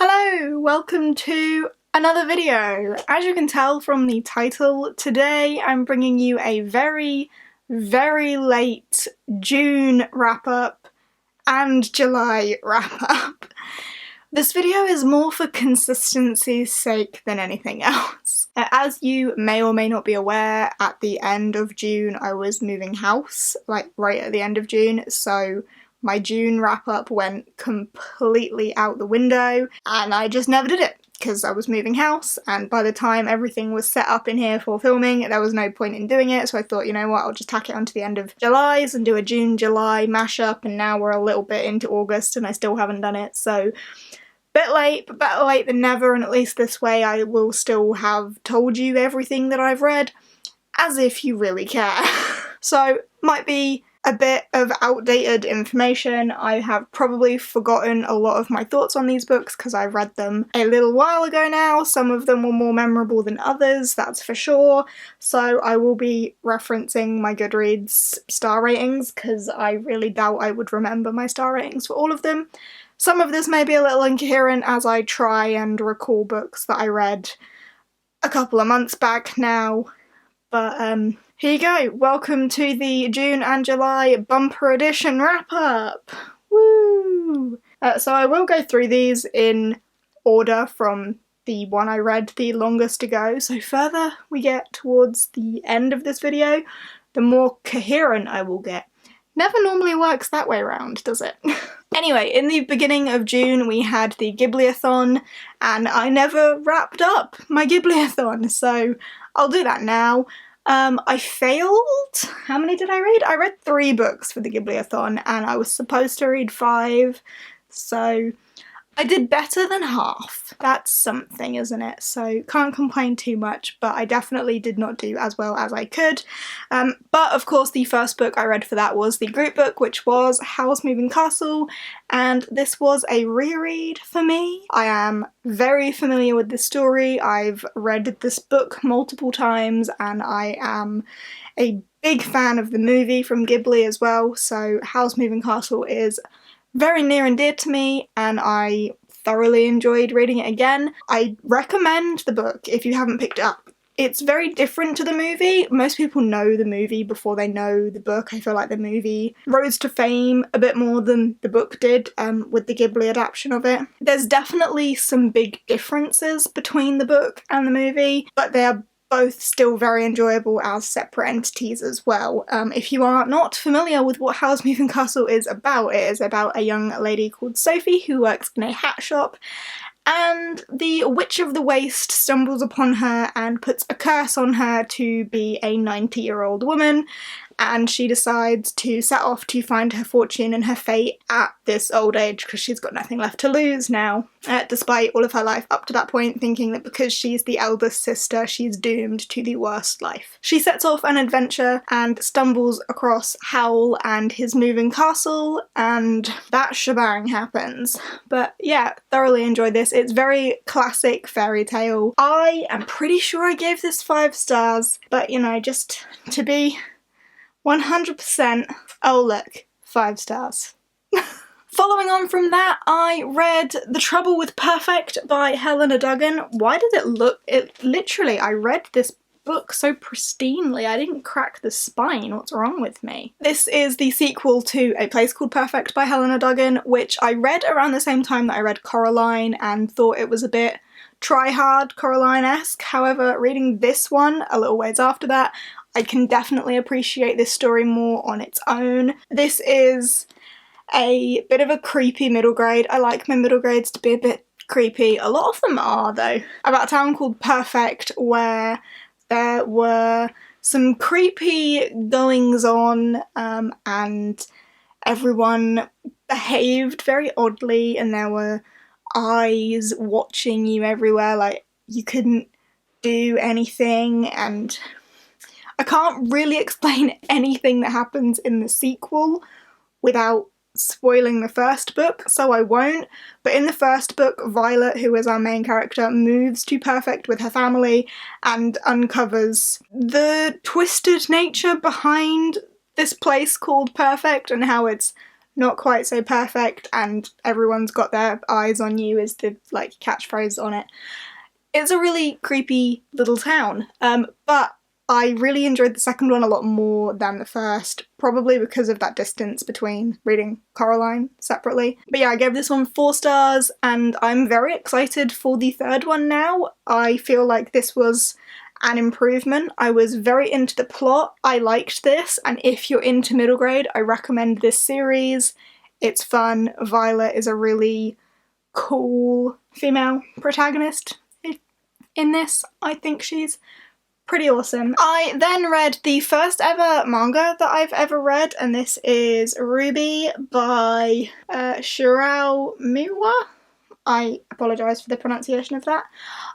Hello, welcome to another video. As you can tell from the title, today I'm bringing you a very late June wrap-up and July wrap-up. This video is more for consistency's sake than anything else. As you may or may not be aware, at the end of June I was moving house, like right at the end of June, so my June wrap-up went completely out the window and I just never did it because I was moving house, and by the time everything was set up in here for filming there was no point in doing it, so I thought, you know what, I'll just tack it onto the end of July's and do a June-July mashup, and now we're a little bit into August and I still haven't done it, so bit late, but better late than never, and at least this way I will still have told you everything that I've read, as if you really care. So, might be a bit of outdated information. I have probably forgotten a lot of my thoughts on these books because I read them a little while ago now. Some of them were more memorable than others, that's for sure. So I will be referencing my Goodreads star ratings because I really doubt I would remember my star ratings for all of them. Some of this may be a little incoherent as I try and recall books that I read a couple of months back now, but here you go. Welcome to the June and July bumper edition wrap-up! Woo! So I will go through these in order from the one I read the longest ago, so further we get towards the end of this video, the more coherent I will get. Never normally works that way around, does it? Anyway, in the beginning of June we had the Ghibliathon, and I never wrapped up my Ghibliathon, so I'll do that now. I failed? How many did I read? I read 3 books for the Ghibliathon and I was supposed to read 5, so I did better than half. That's something, isn't it? So can't complain too much, but I definitely did not do as well as I could. But of course the first book I read for that was the group book, which was Howls Moving Castle, and this was a reread for me. I am very familiar with this story. I've read this book multiple times and I am a big fan of the movie from Ghibli as well, so Howls Moving Castle is very near and dear to me, and I thoroughly enjoyed reading it again. I recommend the book if you haven't picked it up. It's very different to the movie. Most people know the movie before they know the book. I feel like the movie rose to fame a bit more than the book did with the Ghibli adaptation of it. There's definitely some big differences between the book and the movie, but they are both still very enjoyable as separate entities as well. If you are not familiar with what Howls Moving Castle is about, it is about a young lady called Sophie who works in a hat shop, and the Witch of the Waste stumbles upon her and puts a curse on her to be a 90-year-old woman, and she decides to set off to find her fortune and her fate at this old age because she's got nothing left to lose now, despite all of her life up to that point thinking that because she's the eldest sister she's doomed to the worst life. She sets off an adventure and stumbles across Howl and his moving castle, and that shebang happens. But yeah, thoroughly enjoyed this. It's very classic fairy tale. I am pretty sure I gave this 5 stars, but you know, just to be 100%, oh look, 5 stars. Following on from that, I read The Trouble with Perfect by Helena Duggan. Why did it look, literally, I read this book so pristinely, I didn't crack the spine, what's wrong with me? This is the sequel to A Place Called Perfect by Helena Duggan, which I read around the same time that I read Coraline and thought it was a bit try-hard Coraline-esque. However, reading this one a little ways after that, I can definitely appreciate this story more on its own. This is a bit of a creepy middle grade. I like my middle grades to be a bit creepy. A lot of them are, though. About a town called Perfect where there were some creepy goings-on and everyone behaved very oddly, and there were eyes watching you everywhere, like you couldn't do anything, and I can't really explain anything that happens in the sequel without spoiling the first book, so I won't. But in the first book, Violet, who is our main character, moves to Perfect with her family and uncovers the twisted nature behind this place called Perfect and how it's not quite so perfect and everyone's got their eyes on you is the like catchphrase on it. It's a really creepy little town, but I really enjoyed the second one a lot more than the first, probably because of that distance between reading Coraline separately. But yeah, I gave this one 4 stars and I'm very excited for the third one now. I feel like this was an improvement. I was very into the plot, I liked this, and if you're into middle grade, I recommend this series. It's fun. Violet is a really cool female protagonist in this. I think she's pretty awesome. I then read the first ever manga that I've ever read, and this is Ruby by Shirao Miwa. I apologise for the pronunciation of that.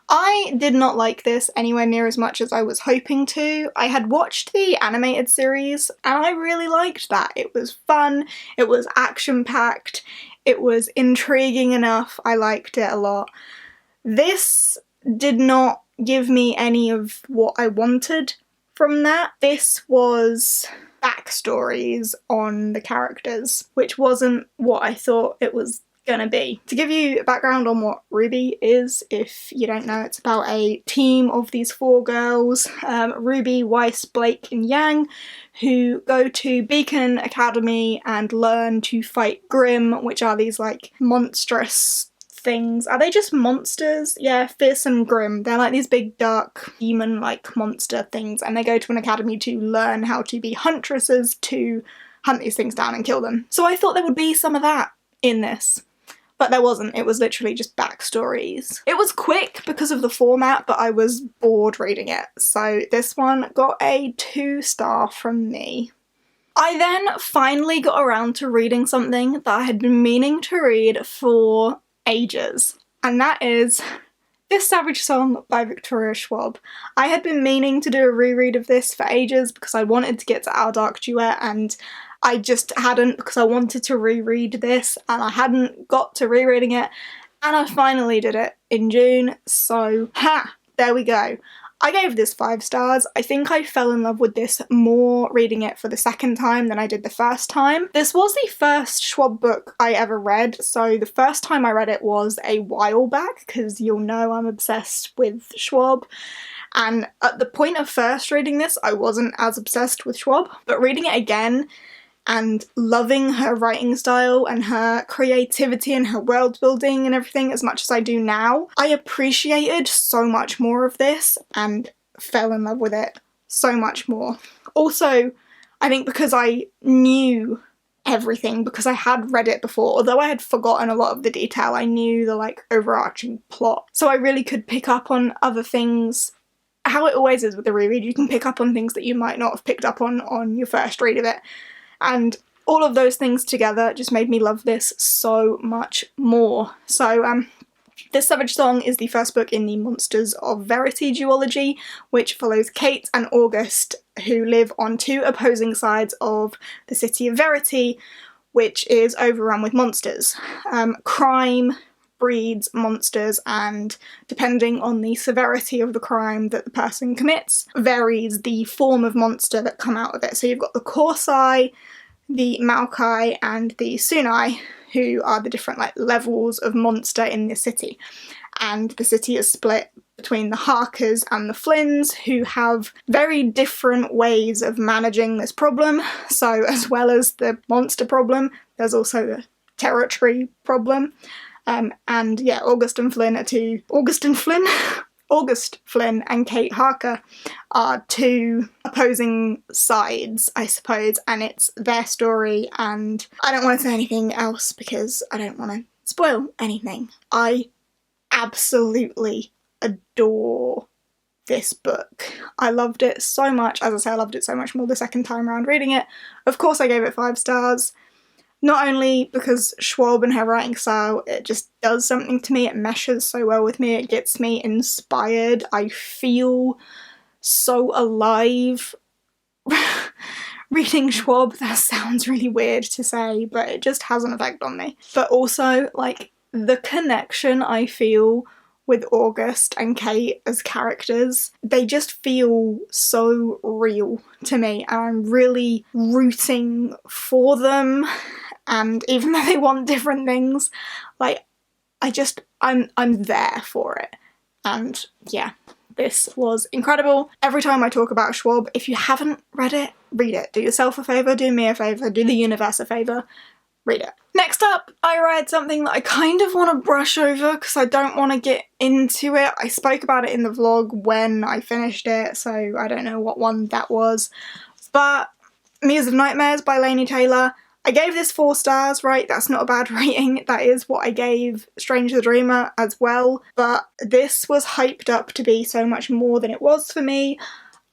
I did not like this anywhere near as much as I was hoping to. I had watched the animated series and I really liked that. It was fun, it was action-packed, it was intriguing enough, I liked it a lot. This did not give me any of what I wanted from that. This was backstories on the characters, which wasn't what I thought it was gonna be. To give you a background on what Ruby is, if you don't know, it's about a team of these 4 girls, Ruby, Weiss, Blake and Yang, who go to Beacon Academy and learn to fight Grimm, which are these like monstrous things. Are they just monsters? Yeah, fearsome Grimm. They're like these big dark demon-like monster things, and they go to an academy to learn how to be huntresses to hunt these things down and kill them. So I thought there would be some of that in this. But there wasn't, it was literally just backstories. It was quick because of the format, but I was bored reading it, so this one got a 2 star from me. I then finally got around to reading something that I had been meaning to read for ages, and that is This Savage Song by Victoria Schwab. I had been meaning to do a reread of this for ages because I wanted to get to Our Dark Duet, and I just hadn't because I wanted to reread this and I hadn't got to rereading it, and I finally did it in June, so there we go. I gave this 5 stars. I think I fell in love with this more reading it for the second time than I did the first time. This was the first Schwab book I ever read, so the first time I read it was a while back, because you'll know I'm obsessed with Schwab. And at the point of first reading this, I wasn't as obsessed with Schwab, but reading it again and loving her writing style and her creativity and her world building and everything as much as I do now, I appreciated so much more of this and fell in love with it so much more. Also, I think because I knew everything, because I had read it before, although I had forgotten a lot of the detail, I knew the like overarching plot. So I really could pick up on other things. How it always is with the reread, you can pick up on things that you might not have picked up on your first read of it. And all of those things together just made me love this so much more. So This Savage Song is the first book in the Monsters of Verity duology, which follows Kate and August, who live on 2 opposing sides of the city of Verity, which is overrun with monsters. Crime breeds monsters, and depending on the severity of the crime that the person commits, varies the form of monster that come out of it. So you've got the Korsai, the Maokai, and the Sunai, who are the different like levels of monster in this city. And the city is split between the Harkers and the Flynns, who have very different ways of managing this problem. So as well as the monster problem, there's also the territory problem. And yeah, August Flynn and Kate Harker are 2 opposing sides, I suppose, and it's their story, and I don't want to say anything else because I don't want to spoil anything. I absolutely adore this book. I loved it so much. As I say, I loved it so much more the second time around reading it. Of course I gave it 5 stars. Not only because Schwab and her writing style, it just does something to me, it meshes so well with me, it gets me inspired, I feel so alive reading Schwab. That sounds really weird to say, but it just has an effect on me. But also, like, the connection I feel with August and Kate as characters, they just feel so real to me, and I'm really rooting for them. and even though they want different things, like, I'm there for it. And yeah, this was incredible. Every time I talk about Schwab, if you haven't read it, read it. Do yourself a favour, do me a favour, do the universe a favour, read it. Next up, I read something that I kind of want to brush over because I don't want to get into it. I spoke about it in the vlog when I finished it, so I don't know what one that was. But Muse of Nightmares by Laini Taylor. I gave this 4 stars, right? That's not a bad rating. That is what I gave Strange the Dreamer as well. But this was hyped up to be so much more than it was for me.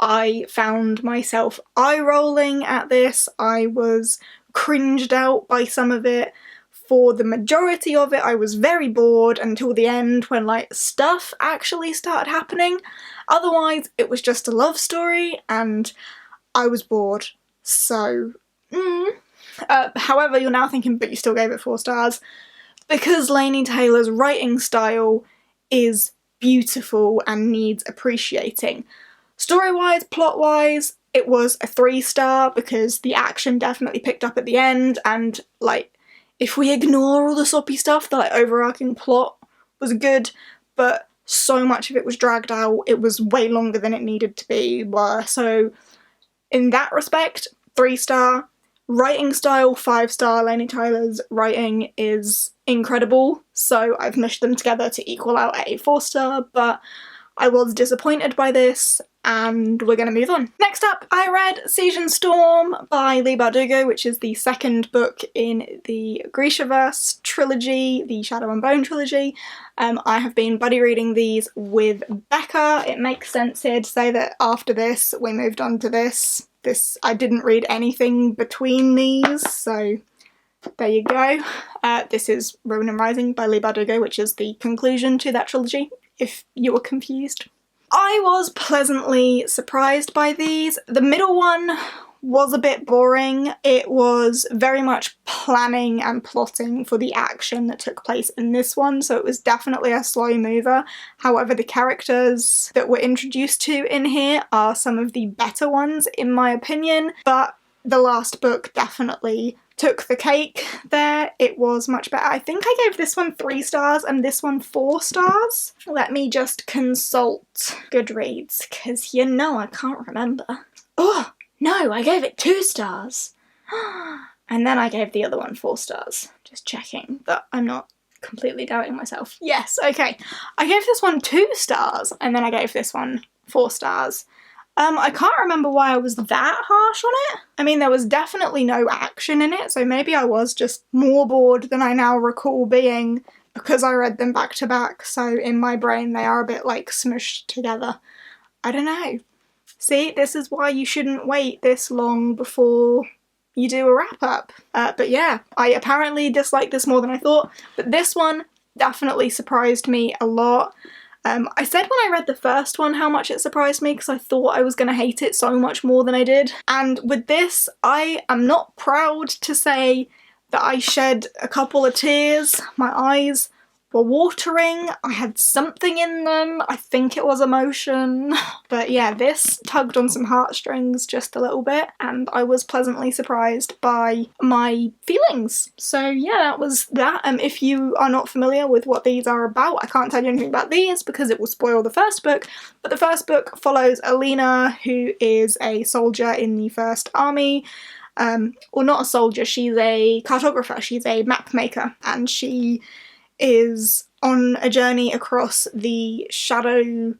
I found myself eye-rolling at this. I was cringed out by some of it. For the majority of it, I was very bored until the end when, like, stuff actually started happening. Otherwise, it was just a love story and I was bored. So, however, you're now thinking, but you still gave it 4 stars. Because Laini Taylor's writing style is beautiful and needs appreciating. Story-wise, plot-wise, it was a 3-star because the action definitely picked up at the end, and, like, if we ignore all the soppy stuff, the, like, overarching plot was good, but so much of it was dragged out. It was way longer than it needed to be. So in that respect, 3-star. Writing style, 5-star. Laini Taylor's writing is incredible, so I've mushed them together to equal out a 4-star, but I was disappointed by this, and we're going to move on. Next up, I read Siege and Storm by Leigh Bardugo, which is the second book in the Grishaverse trilogy, the Shadow and Bone trilogy. I have been buddy reading these with Becca. It makes sense here to say that after this, we moved on to this. I didn't read anything between these, so there you go. This is Ronin Rising by Leigh Bardugo, which is the conclusion to that trilogy, if you were confused. I was pleasantly surprised by these. The middle one was a bit boring. It was very much planning and plotting for the action that took place in this one, so it was definitely a slow mover. However, the characters that we're introduced to in here are some of the better ones, in my opinion, but the last book definitely took the cake there. It was much better. I think I gave this one 3 stars and this one 4 stars. Let me just consult Goodreads, because you know I can't remember. Oh, no, I gave it 2 stars. And then I gave the other one 4 stars. Just checking that I'm not completely doubting myself. Yes, okay. I gave this one 2 stars and then I gave this one 4 stars. I can't remember why I was that harsh on it. I mean, there was definitely no action in it, so maybe I was just more bored than I now recall being because I read them back to back, so in my brain they are a bit, like, smushed together. I don't know. See, this is why you shouldn't wait this long before you do a wrap-up. But yeah, I apparently disliked this more than I thought, but this one definitely surprised me a lot. I said when I read the first one how much it surprised me because I thought I was going to hate it so much more than I did. And with this, I am not proud to say that I shed a couple of tears. My eyes were watering. I had something in them. I think it was emotion. But yeah, this tugged on some heartstrings just a little bit and I was pleasantly surprised by my feelings. So yeah, that was that. If you are not familiar with what these are about, I can't tell you anything about these because it will spoil the first book. But the first book follows Alina, who is a soldier in the First Army. Well, not a soldier, she's a cartographer, she's a map maker, and she is on a journey across the Shadow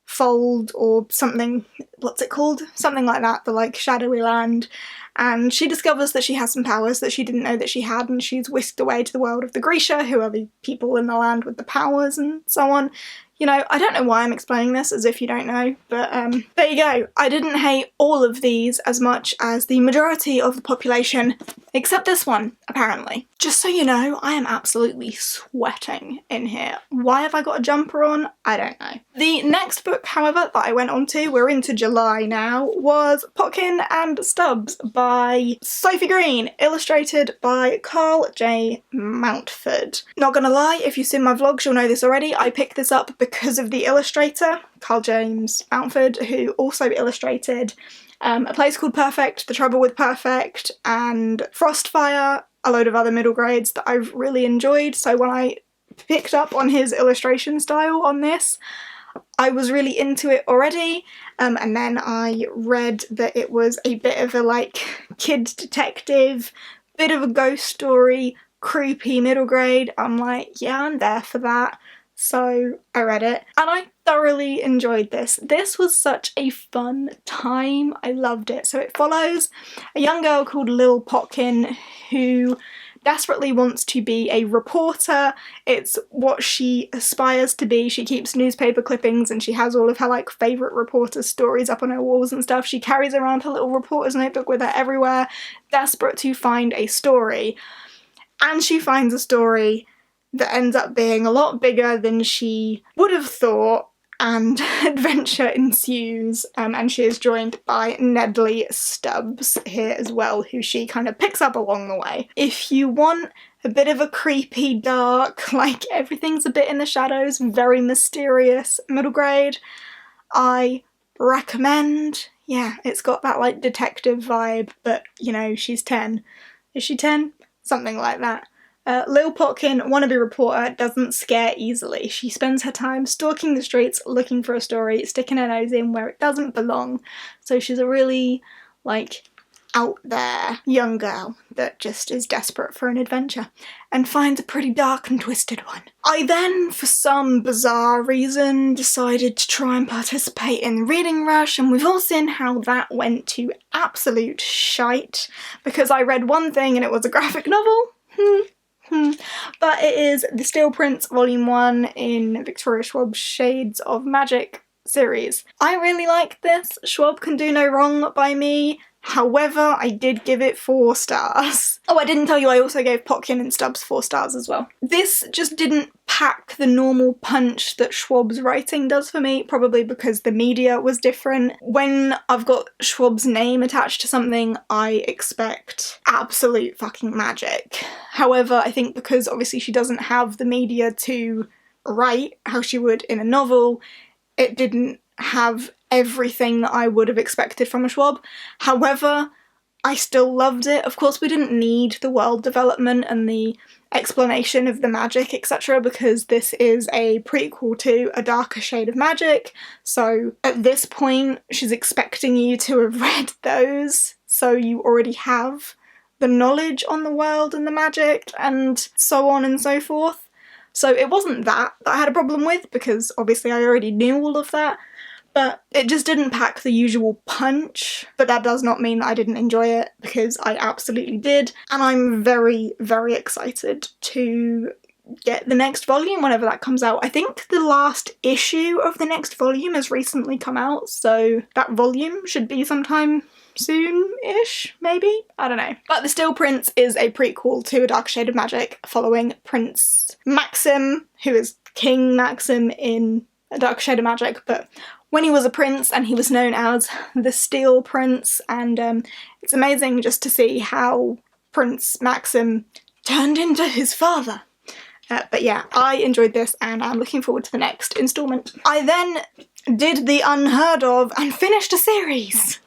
Fold or something, what's it called? Something like that, the, like, shadowy land, and she discovers that she has some powers that she didn't know that she had, and she's whisked away to the world of the Grisha, who are the people in the land with the powers and so on. You know, I don't know why I'm explaining this as if you don't know, but there you go. I didn't hate all of these as much as the majority of the population, except this one, apparently. Just so you know, I am absolutely sweating in here. Why have I got a jumper on? I don't know. The next book, however, that I went on to, we're into July now, was Pokken and Stubs by Sophie Green, illustrated by Carl J. Mountford. Not gonna lie, if you've seen my vlogs, you'll know this already. I picked this up because of the illustrator, Carl James Mountford, who also illustrated A Place Called Perfect, The Trouble with Perfect, and Frostfire. a load of other middle grades that I've really enjoyed. So when I picked up on his illustration style on this, I was really into it already, and then I read that it was a bit of a like kid detective, bit of a ghost story, creepy middle grade. I'm like, yeah, I'm there for that. So I read it and I thoroughly enjoyed this. This was such a fun time. I loved it. So it follows a young girl called Lil Pokken who desperately wants to be a reporter. It's what she aspires to be. She keeps newspaper clippings and she has all of her like favourite reporter stories up on her walls and stuff. She carries around her little reporter's notebook with her everywhere, desperate to find a story. And she finds a story that ends up being a lot bigger than she would have thought, and adventure ensues, and she is joined by Nedley Stubbs here as well, who she kind of picks up along the way. If you want a bit of a creepy, dark, like everything's a bit in the shadows, very mysterious middle grade, I recommend. Yeah, it's got that like detective vibe, but you know, she's 10. Is she 10? Something like that. Lil Pokken, wannabe reporter, doesn't scare easily. She spends her time stalking the streets, looking for a story, sticking her nose in where it doesn't belong. So she's a really, like, out there young girl that just is desperate for an adventure and finds a pretty dark and twisted one. I then, for some bizarre reason, decided to try and participate in the reading rush, and we've all seen how that went to absolute shite because I read one thing and it was a graphic novel. But it is The Steel Prince Volume 1 in Victoria Schwab's Shades of Magic series. I really like this. Schwab can do no wrong by me. However, I did give it 4 stars. Oh, I didn't tell you I also gave Pokken and Stubs 4 stars as well. This just didn't pack the normal punch that Schwab's writing does for me, probably because the media was different. When I've got Schwab's name attached to something, I expect absolute fucking magic. However, I think because obviously she doesn't have the media to write how she would in a novel, it didn't have everything that I would have expected from a Schwab. However, I still loved it. Of course, we didn't need the world development and the explanation of the magic, etc., because this is a prequel to A Darker Shade of Magic, so at this point she's expecting you to have read those, so you already have the knowledge on the world and the magic and so on and so forth. So it wasn't that I had a problem with, because obviously I already knew all of that, but it just didn't pack the usual punch. But that does not mean that I didn't enjoy it, because I absolutely did, and I'm very, very excited to get the next volume whenever that comes out. I think the last issue of the next volume has recently come out, so that volume should be sometime soon-ish, maybe? I don't know. But The Steel Prince is a prequel to A Dark Shade of Magic, following Prince Maxim, who is King Maxim in A Dark Shade of Magic, but when he was a prince and he was known as the Steel Prince, and it's amazing just to see how Prince Maxim turned into his father. But yeah, I enjoyed this and I'm looking forward to the next instalment. I then did the Unheard of and finished a series,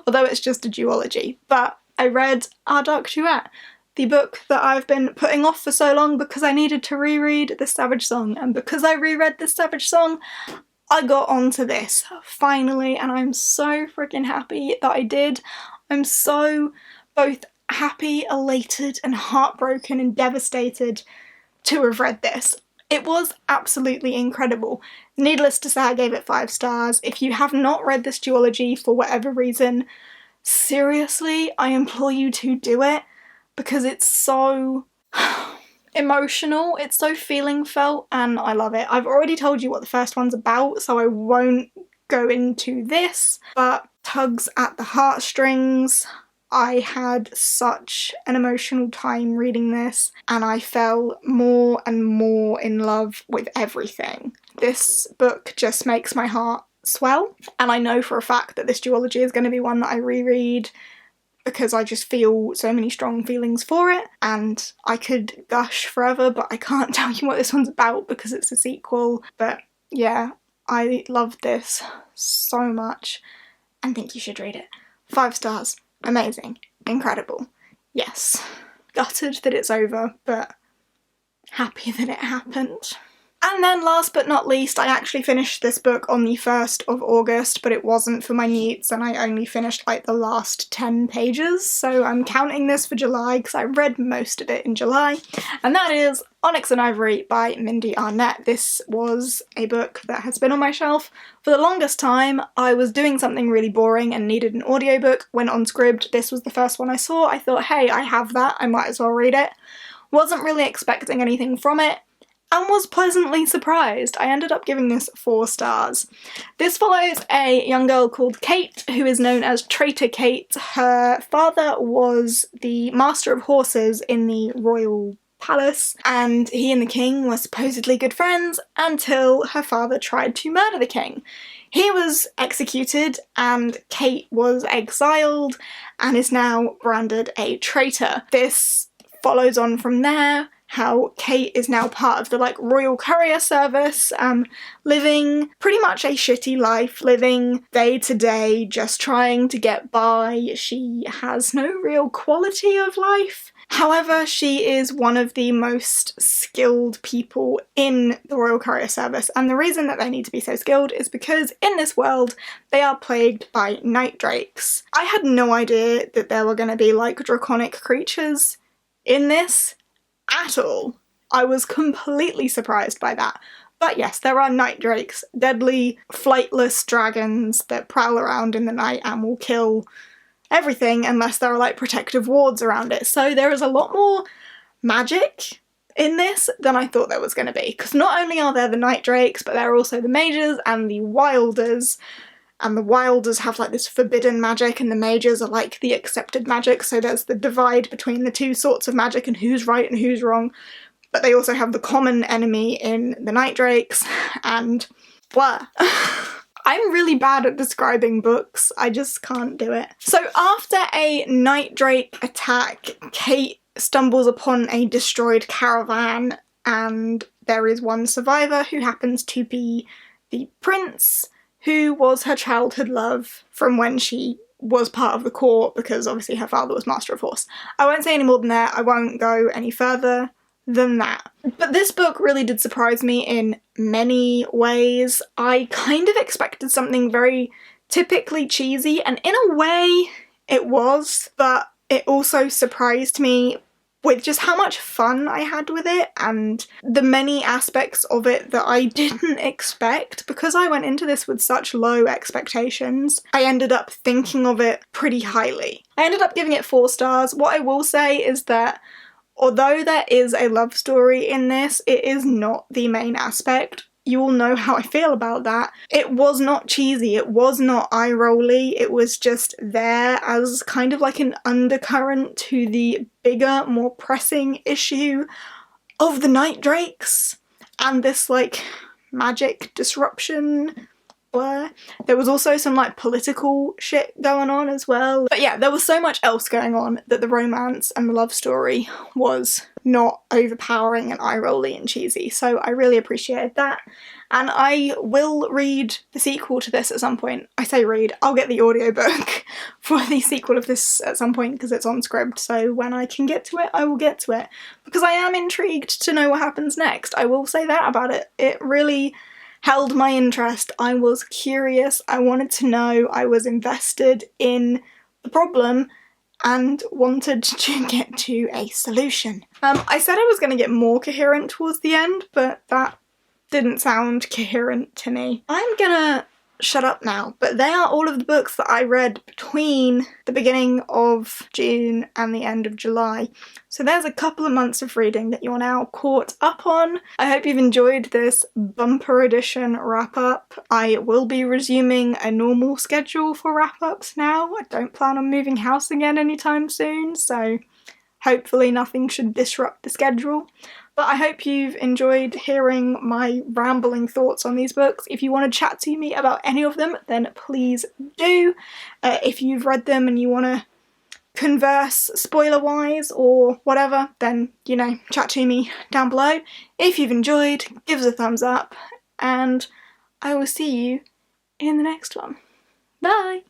although it's just a duology, but I read Our Dark Duet, the book that I've been putting off for so long because I needed to reread The Savage Song, and because I reread The Savage Song, I got onto this, finally, and I'm so freaking happy that I did. I'm so both happy, elated, and heartbroken and devastated to have read this. It was absolutely incredible. Needless to say, I gave it 5 stars. If you have not read this duology for whatever reason, seriously, I implore you to do it, because it's so emotional, it's so feeling felt, and I love it. I've already told you what the first one's about, so I won't go into this, but tugs at the heartstrings. I had such an emotional time reading this, and I fell more and more in love with everything. This book just makes my heart swell, and I know for a fact that this duology is going to be one that I reread, because I just feel so many strong feelings for it, and I could gush forever, but I can't tell you what this one's about because it's a sequel. But yeah, I loved this so much and think you should read it. 5 stars. Amazing. Incredible. Yes. gutted that it's over, but happy that it happened. And then last but not least, I actually finished this book on the 1st of August, but it wasn't for my needs and I only finished like the last 10 pages, so I'm counting this for July because I read most of it in July, and that is Onyx and Ivory by Mindy Arnett. This was a book that has been on my shelf for the longest time. I was doing something really boring and needed an audiobook. Went on Scribd, this was the first one I saw. I thought, hey, I have that, I might as well read it. Wasn't really expecting anything from it, and was pleasantly surprised. I ended up giving this 4 stars. This follows a young girl called Kate, who is known as Traitor Kate. Her father was the master of horses in the royal palace, and he and the king were supposedly good friends until her father tried to murder the king. He was executed and Kate was exiled and is now branded a traitor. This follows on from there, how Kate is now part of the like royal courier service, living pretty much a shitty life, living day to day, just trying to get by. She has no real quality of life. However, she is one of the most skilled people in the royal courier service, and the reason that they need to be so skilled is because in this world they are plagued by night drakes. I had no idea that there were going to be like draconic creatures in this at all. I was completely surprised by that. But yes, there are night drakes, deadly flightless dragons that prowl around in the night and will kill everything unless there are like protective wards around it. So there is a lot more magic in this than I thought there was going to be, because not only are there the night drakes, but there are also the mages and the wilders. And the wilders have like this forbidden magic and the mages are like the accepted magic, so there's the divide between the two sorts of magic and who's right and who's wrong. But they also have the common enemy in the night drakes and blah. I'm really bad at describing books, I just can't do it. So after a night drake attack, Kate stumbles upon a destroyed caravan and there is one survivor who happens to be the prince, who was her childhood love from when she was part of the court, because obviously her father was master of horse. I won't say any more than that, I won't go any further than that. But this book really did surprise me in many ways. I kind of expected something very typically cheesy, and in a way it was, but it also surprised me with just how much fun I had with it and the many aspects of it that I didn't expect. Because I went into this with such low expectations, I ended up thinking of it pretty highly. I ended up giving it 4 stars. What I will say is that although there is a love story in this, it is not the main aspect. You all know how I feel about that. It was not cheesy, it was not eye-rolly, it was just there as kind of like an undercurrent to the bigger, more pressing issue of the night drakes and this like magic disruption. There was also some like political shit going on as well. But yeah, there was so much else going on that the romance and the love story was not overpowering and eye-rolly and cheesy, so I really appreciated that. And I will read the sequel to this at some point. I say read, I'll get the audiobook for the sequel of this at some point because it's on Scribd, so when I can get to it, I will get to it. Because I am intrigued to know what happens next. I will say that about it. It really held my interest. I was curious, I wanted to know, I was invested in the problem and wanted to get to a solution. I said I was going to get more coherent towards the end, but that didn't sound coherent to me. I'm gonna shut up now, but they are all of the books that I read between the beginning of June and the end of July. So there's a couple of months of reading that you're now caught up on. I hope you've enjoyed this bumper edition wrap-up. I will be resuming a normal schedule for wrap-ups now. I don't plan on moving house again anytime soon, so hopefully nothing should disrupt the schedule. But I hope you've enjoyed hearing my rambling thoughts on these books. If you want to chat to me about any of them, then please do. If you've read them and you want to converse spoiler-wise or whatever, then, you know, chat to me down below. If you've enjoyed, give us a thumbs up, and I will see you in the next one. Bye!